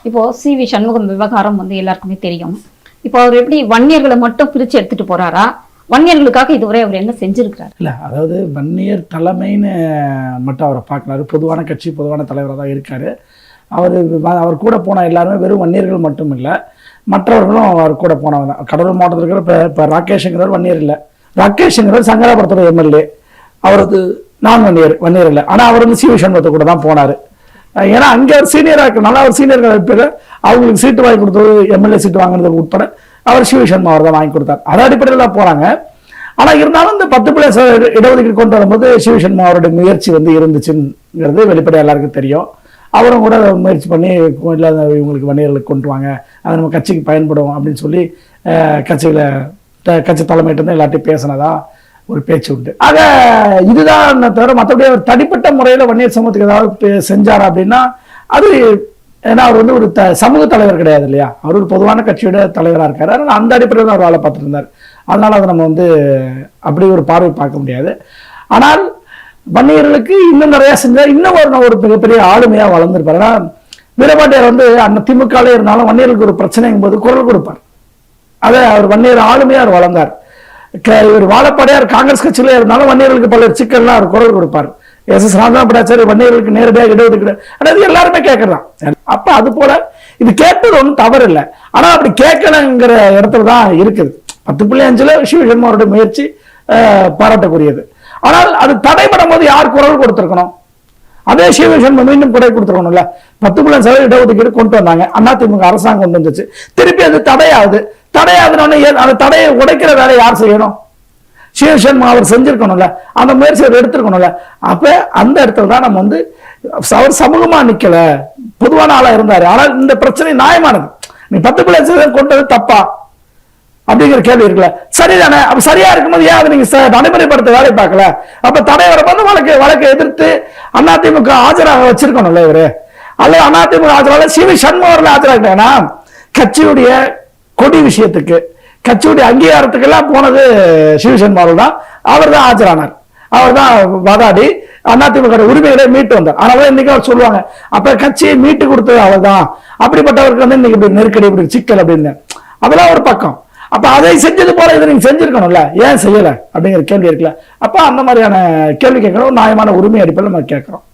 இப்போ சி.வி. சண்முகம் விவகாரம் எல்லாருக்குமே தெரியும். இப்போ அவர் எப்படி வன்னியர்களை மட்டும் பிரிச்சு எடுத்துட்டு போறாரா, வன்னியர்களுக்காக இதுவரை அவர் என்ன செஞ்சிருக்கிறார்? இல்லை, அதாவது வன்னியர் தலைமைன்னு மட்டும் அவரை பார்க்கலாரு. பொதுவான கட்சி பொதுவான தலைவராக தான் இருக்கார். அவர் கூட போன எல்லாருமே வெறும் வன்னியர்கள் மட்டும் இல்லை, மற்றவர்களும் அவர் கூட போனவங்க தான். கடலூர் மாவட்டத்தில் இருக்கிற இப்போ ராகேஷ்ங்கிறவர் வன்னியர் இல்லை. ராகேஷ்ங்கிறவர் சங்கராபுரத்தோட எம்எல்ஏ. அவருக்கு நான் வன்னியர் இல்லை. ஆனால் அவர் சி.வி. சண்முகத்தை கூட தான் போனார். ஏன்னா அங்கே அவர் சீனியராக இருக்கிறனால அவர் சீனியர்கள் பேர் அவங்களுக்கு சீட்டு வாங்கி கொடுத்தது, எம்எல்ஏ சீட்டு வாங்கினதுக்கு உட்பட அவர் சி.வி. சண்முகம் அவர் தான் வாங்கி கொடுத்தார். அது அடிப்படையில் தான் போகிறாங்க. ஆனால் இருந்தாலும் இந்த 10% இடஒதுக்கீடு கொண்டு வரும்போது சி.வி. சண்முகம் அவருடைய முயற்சி இருந்துச்சுங்கிறது வெளிப்படையாக எல்லாருக்கும் தெரியும். அவரும் கூட முயற்சி பண்ணி இல்லாத இவங்களுக்கு வன்னியர்களுக்கு கொண்டு வாங்க, அது நம்ம கட்சிக்கு பயன்படும் அப்படின்னு சொல்லி கட்சி தலைமையிட்டு வந்து எல்லாத்தையும் பேசினதா ஒரு பேச்சு உண்டு. ஆக இதுதான் தவிர மற்றபடி அவர் தனிப்பட்ட முறையில் வன்னியர் சமூகத்துக்கு ஏதாவது செஞ்சார் அப்படின்னா அது, ஏன்னா அவர் ஒரு சமூக தலைவர் கிடையாது இல்லையா, அவர் ஒரு பொதுவான கட்சியோட தலைவராக இருக்காரு. அதனால் அந்த அடிப்படையில் தான் அவர் வேலை பார்த்துட்டு இருந்தார். அதனால் அதை நம்ம அப்படி ஒரு பார்வை பார்க்க முடியாது. ஆனால் வன்னியர்களுக்கு இன்னும் நிறைய செஞ்சால் இன்னும் ஒரு மிகப்பெரிய ஆளுமையாக வளர்ந்துருப்பார். ஏன்னா வீரபாண்டியார் அந்த திமுகலே இருந்தாலும் வன்னியர்களுக்கு ஒரு பிரச்சனைங்கும் போது குரல் கொடுப்பார். அதை அவர் வன்னியர் ஆளுமையாக அவர் வளர்ந்தார். இவர் வாழப்பாடியார் காங்கிரஸ் கட்சியிலே இருந்தாலும் வன்னியர்களுக்கு பல்வேறு சிக்கல்லாம் அவர் குரல் கொடுப்பார். எஸ்.எஸ். ராமதாசாரி வன்னியர்களுக்கு நேரடியாக இடஒதுக்கீடு, அதாவது எல்லாருமே கேட்கலாம். அப்ப அது போல இது கேட்பது ஒன்றும் தவறு இல்லை. ஆனா அப்படி கேட்கணுங்கிற இடத்துல தான் இருக்குது. 10.5 சி.வி. சண்முகருடைய முயற்சி பாராட்டக்கூடியது. ஆனால் அது தடைபடும் போது யார் குரல் கொடுத்திருக்கணும்? அதே சி.வி. சண்முகம் மீண்டும் குறை கொடுத்துருக்கணும்ல. 10.5% இடஒதுக்கீடு கொண்டு வந்தாங்க, அதிமுக அரசாங்கம் கொண்டு வந்துச்சு. திருப்பி அது தடையாதுன்னு அந்த தடையை உடைக்கிற வேலையை யார் செய்யணும்? சி.வி. சண்முகம் அவர் செஞ்சிருக்கணும்ல, அந்த முயற்சி அவர் எடுத்திருக்கணும்ல. அப்ப அந்த இடத்துல தான் நம்ம அவர் சமூகமா நிக்கல, பொதுவான ஆளா இருந்தாரு. ஆனால் இந்த பிரச்சனை நியாயமானது. நீ 10.5% கொண்டு வந்து தப்பா அப்படிங்கிற கேள்வி இருக்குல்ல, சரிதானே? அப்ப சரியா இருக்கும்போது ஏன் அதை நீங்க நடைமுறைப்படுத்த வேலை பார்க்கல? அப்ப தடை வரும்போது வழக்கை எதிர்த்து அதிமுக ஆஜராக வச்சிருக்கணும்ல இவரு, அல்லது அதிமுக ஆஜராக சி.வி. சண்முகம் ஆஜராகிட்டா கட்சியுடைய கொடி விஷயத்துக்கு, கட்சியுடைய அங்கீகாரத்துக்கு எல்லாம் போனது சி.வி. சண்முகம் தான். அவர் தான் ஆஜரானார், அவர் தான் வாதாடி அதிமுக உரிமைகளை மீட்டு வந்தார். அதனால இன்னைக்கு அவர் சொல்லுவாங்க, அப்ப கட்சியை மீட்டு கொடுத்தது அவர் தான், அப்படிப்பட்டவருக்கு இன்னைக்கு இப்படி நெருக்கடி, இப்படி சிக்கல் அப்படின்னு. அதெல்லாம் ஒரு பக்கம். அப்ப அதை செஞ்சது போல இதை நீங்க செஞ்சிருக்கணும்ல, ஏன் செய்யல அப்படிங்கிற கேள்வி இருக்குல்ல. அப்ப அந்த மாதிரியான கேள்வி கேட்கணும், நியாயமான உரிமை அடிப்படையில் நம்ம கேட்கிறோம்.